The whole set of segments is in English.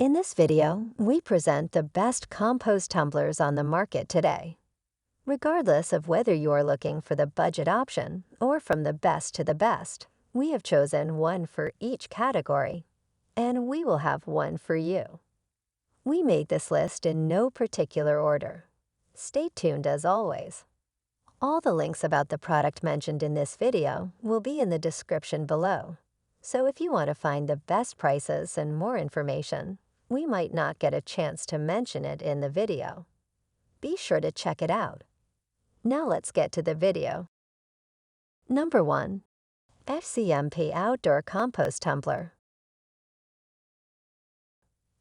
In this video, we present the best compost tumblers on the market today. Regardless of whether you are looking for the budget option or from the best to the best, we have chosen one for each category, and we will have one for you. We made this list in no particular order. Stay tuned as always. All the links about the product mentioned in this video will be in the description below. So if you want to find the best prices and more information, we might not get a chance to mention it in the video. Be sure to check it out. Now let's get to the video. Number 1. FCMP Outdoor Compost Tumbler.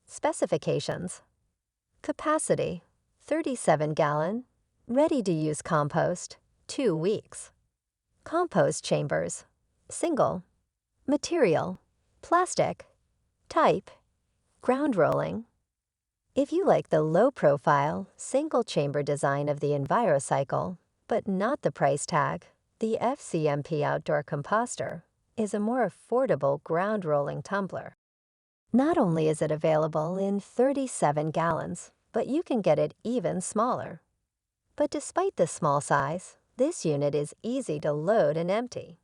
Specifications. Capacity, 37 gallon. Ready-to-use compost, 2 weeks. Compost chambers, single. Material, plastic. Type, ground rolling. If you like the low-profile, single-chamber design of the Envirocycle, but not the price tag, the FCMP Outdoor Composter is a more affordable ground-rolling tumbler. Not only is it available in 37 gallons, but you can get it even smaller. But despite the small size, this unit is easy to load and empty.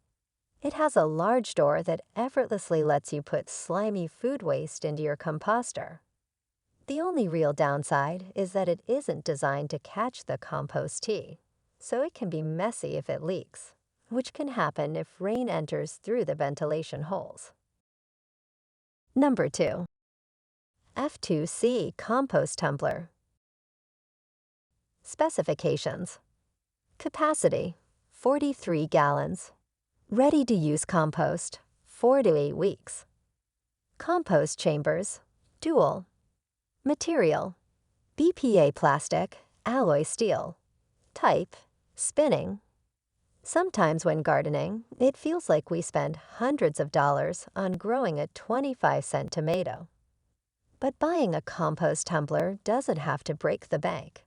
It has a large door that effortlessly lets you put slimy food waste into your composter. The only real downside is that it isn't designed to catch the compost tea, so it can be messy if it leaks, which can happen if rain enters through the ventilation holes. Number 2. F2C Compost Tumbler. Specifications. Capacity, 43 gallons. Ready-to-use compost, 4 to 8 weeks. Compost chambers, dual. Material, BPA plastic, alloy steel. Type, spinning. Sometimes when gardening, it feels like we spend hundreds of dollars on growing a 25-cent tomato. But buying a compost tumbler doesn't have to break the bank.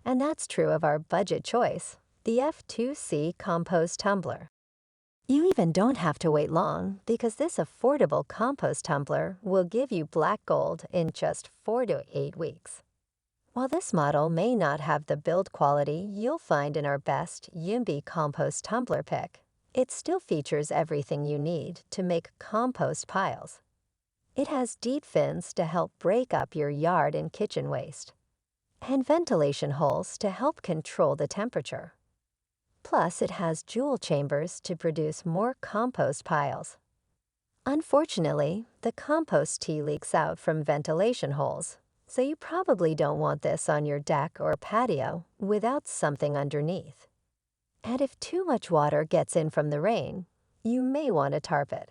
And that's true of our budget choice, the F2C Compost Tumbler. You even don't have to wait long because this affordable compost tumbler will give you black gold in just 4 to 8 weeks. While this model may not have the build quality you'll find in our best YIMBY compost tumbler pick, it still features everything you need to make compost piles. It has deep fins to help break up your yard and kitchen waste, and ventilation holes to help control the temperature. Plus, it has jewel chambers to produce more compost piles. Unfortunately, the compost tea leaks out from ventilation holes, so you probably don't want this on your deck or patio without something underneath. And if too much water gets in from the rain, you may want to tarp it.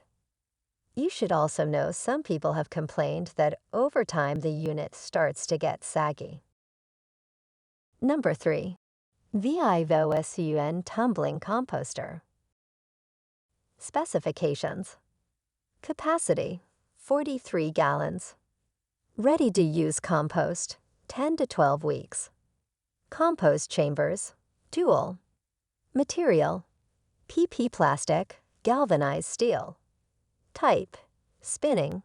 You should also know some people have complained that over time the unit starts to get saggy. Number 3. VIVOSUN Tumbling Composter. Specifications. Capacity, 43 gallons. Ready-to-use compost, 10 to 12 weeks. Compost chambers, dual. Material, PP plastic, galvanized steel. Type, spinning.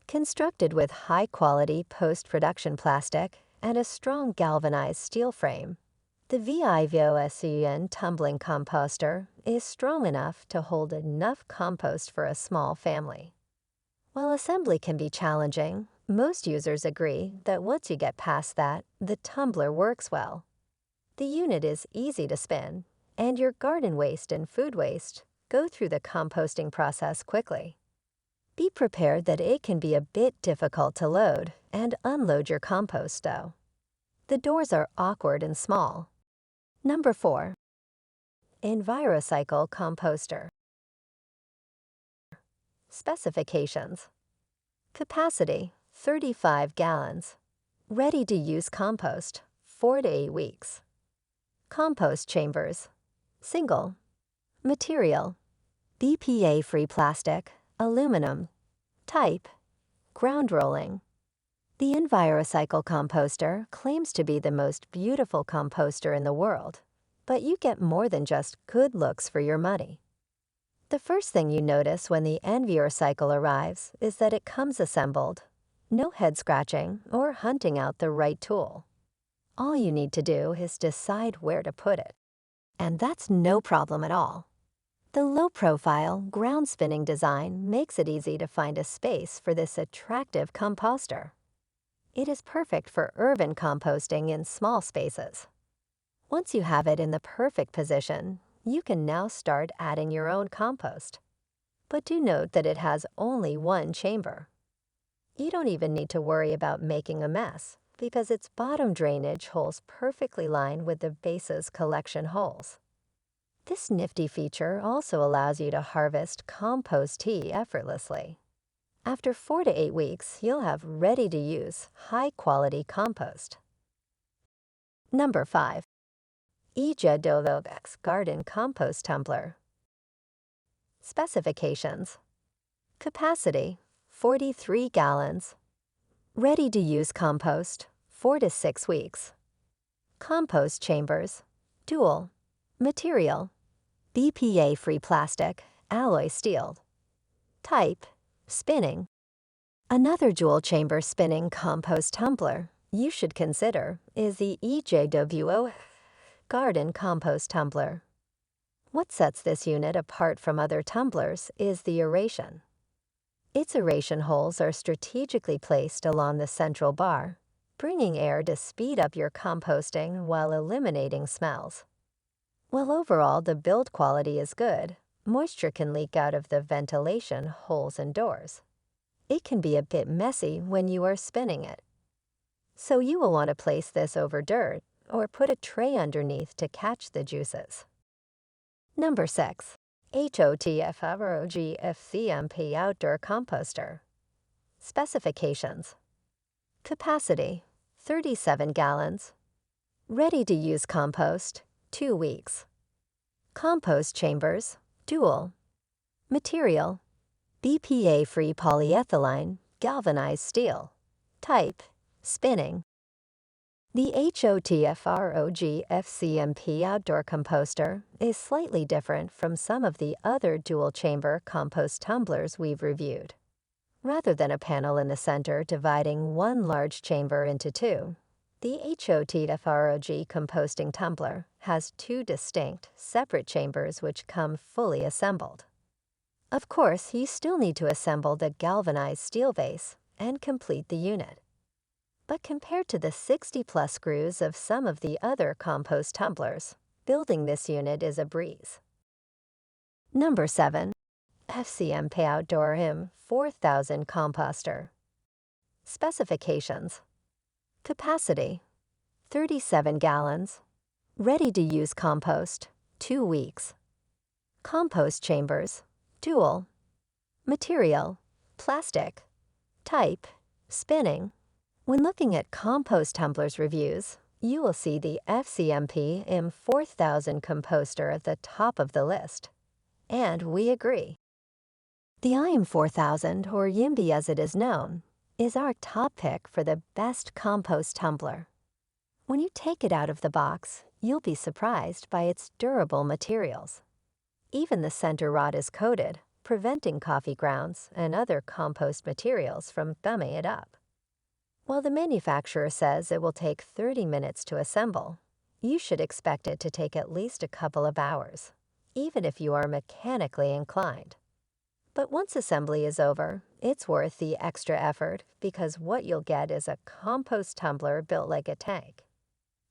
Constructed with high-quality post-production plastic and a strong galvanized steel frame, the VIVOSUN Tumbling Composter is strong enough to hold enough compost for a small family. While assembly can be challenging, most users agree that once you get past that, the tumbler works well. The unit is easy to spin, and your garden waste and food waste go through the composting process quickly. Be prepared that it can be a bit difficult to load and unload your compost, though. The doors are awkward and small. Number 4. Envirocycle Composter. Specifications. Capacity, 35 gallons. Ready-to-use compost, 4 to 8 weeks. Compost chambers, single. Material, BPA-free plastic, aluminum. Type, ground rolling. The Envirocycle Composter claims to be the most beautiful composter in the world, but you get more than just good looks for your money. The first thing you notice when the Envirocycle arrives is that it comes assembled No head scratching or hunting out the right tool. All you need to do is decide where to put it. And that's no problem at all. The low-profile, ground-spinning design makes it easy to find a space for this attractive composter. It is perfect for urban composting in small spaces. Once you have it in the perfect position, you can now start adding your own compost. But do note that it has only one chamber. You don't even need to worry about making a mess, because its bottom drainage holes perfectly line with the base's collection holes. This nifty feature also allows you to harvest compost tea effortlessly. After 4 to 8 weeks, you'll have ready-to-use, high-quality compost. Number 5. EJWOX Garden Compost Tumbler. Specifications: capacity, 43 gallons. Ready-to-use compost, 4 to 6 weeks. Compost chambers, dual. Material: BPA-free plastic, alloy steel. Type: spinning. Another dual-chamber spinning compost tumbler you should consider is the EJWOX Garden Compost Tumbler. What sets this unit apart from other tumblers is the aeration. Its aeration holes are strategically placed along the central bar, bringing air to speed up your composting while eliminating smells. While overall the build quality is good, moisture can leak out of the ventilation holes and doors. It can be a bit messy when you are spinning it. So you will want to place this over dirt or put a tray underneath to catch the juices. Number 6. Hotfrog FCMP Outdoor Composter. Specifications: capacity, 37 gallons. Ready-to-use compost, 2 weeks. Compost chambers, dual. Material: BPA-free polyethylene, galvanized steel. Type: spinning. The Hotfrog FCMP Outdoor Composter is slightly different from some of the other dual-chamber compost tumblers we've reviewed. Rather than a panel in the center dividing one large chamber into two, the Hotfrog composting tumbler has 2 distinct, separate chambers which come fully assembled. Of course, you still need to assemble the galvanized steel base and complete the unit. But compared to the 60-plus screws of some of the other compost tumblers, building this unit is a breeze. Number 7. FCMP Outdoor M4000 Composter. Specifications: capacity, 37 gallons. Ready-to-use compost, 2 weeks. Compost chambers, dual. Material: plastic. Type: spinning. When looking at compost tumblers reviews, you will see the FCMP M4000 composter at the top of the list. And we agree. The IM4000, or YIMBY as it is known, is our top pick for the best compost tumbler. When you take it out of the box, you'll be surprised by its durable materials. Even the center rod is coated, preventing coffee grounds and other compost materials from gumming it up. While the manufacturer says it will take 30 minutes to assemble, you should expect it to take at least a couple of hours, even if you are mechanically inclined. But once assembly is over, it's worth the extra effort because what you'll get is a compost tumbler built like a tank.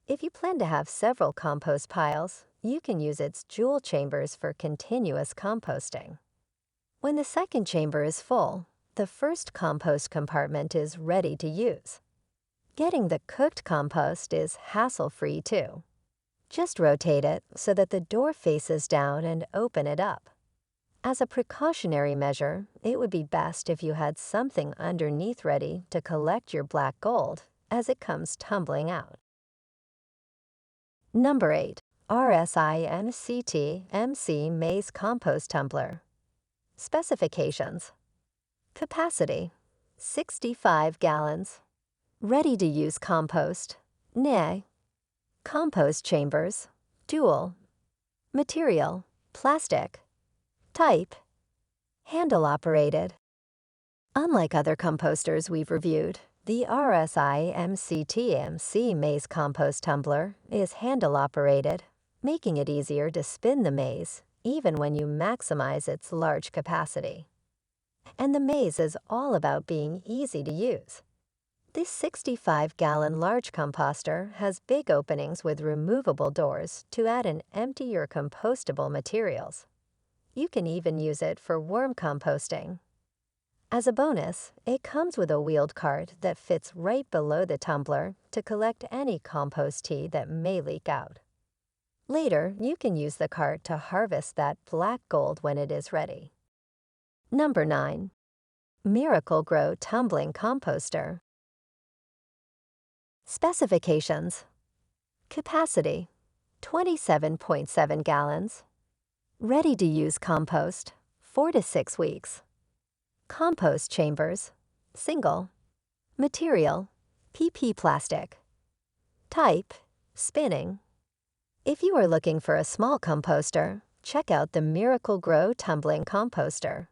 If you plan to have several compost piles, you can use its dual chambers for continuous composting. When the second chamber is full, the first compost compartment is ready to use. Getting the cooked compost is hassle-free too. Just rotate it so that the door faces down and open it up. As a precautionary measure, it would be best if you had something underneath ready to collect your black gold as it comes tumbling out. Number 8. RSIMTC Maize Compost Tumbler. Specifications: capacity, 65 gallons. Ready-to-use compost, NE. Compost chambers, dual. Material: plastic. Type: handle-operated. Unlike other composters we've reviewed, the RSIMTC Maize Compost Tumbler is handle-operated, making it easier to spin the maize, even when you maximize its large capacity. And the Maize is all about being easy to use. This 65-gallon large composter has big openings with removable doors to add and empty your compostable materials. You can even use it for worm composting. As a bonus, it comes with a wheeled cart that fits right below the tumbler to collect any compost tea that may leak out. Later, you can use the cart to harvest that black gold when it is ready. Number 9. Miracle-Gro Tumbling Composter. Specifications: capacity 27.7 gallons, ready-to-use compost 4 to 6 weeks, compost chambers single, material PP plastic, type spinning. If you are looking for a small composter, check out the Miracle-Gro Tumbling Composter.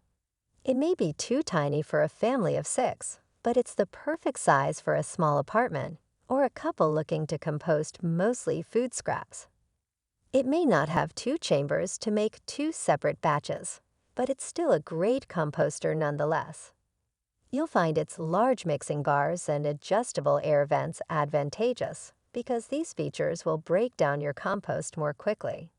It may be too tiny for a family of 6, but it's the perfect size for a small apartment or a couple looking to compost mostly food scraps. It may not have 2 chambers to make 2 separate batches, but it's still a great composter nonetheless. You'll find its large mixing bars and adjustable air vents advantageous because these features will break down your compost more quickly.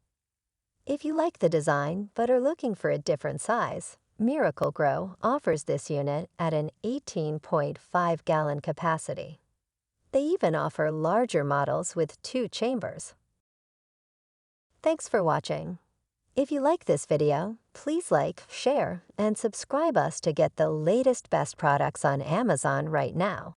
If you like the design but are looking for a different size, MiracleGro offers this unit at an 18.5-gallon capacity. They even offer larger models with 2 chambers. Thanks for watching. If you like this video, please like, share, and subscribe us to get the latest best products on Amazon right now.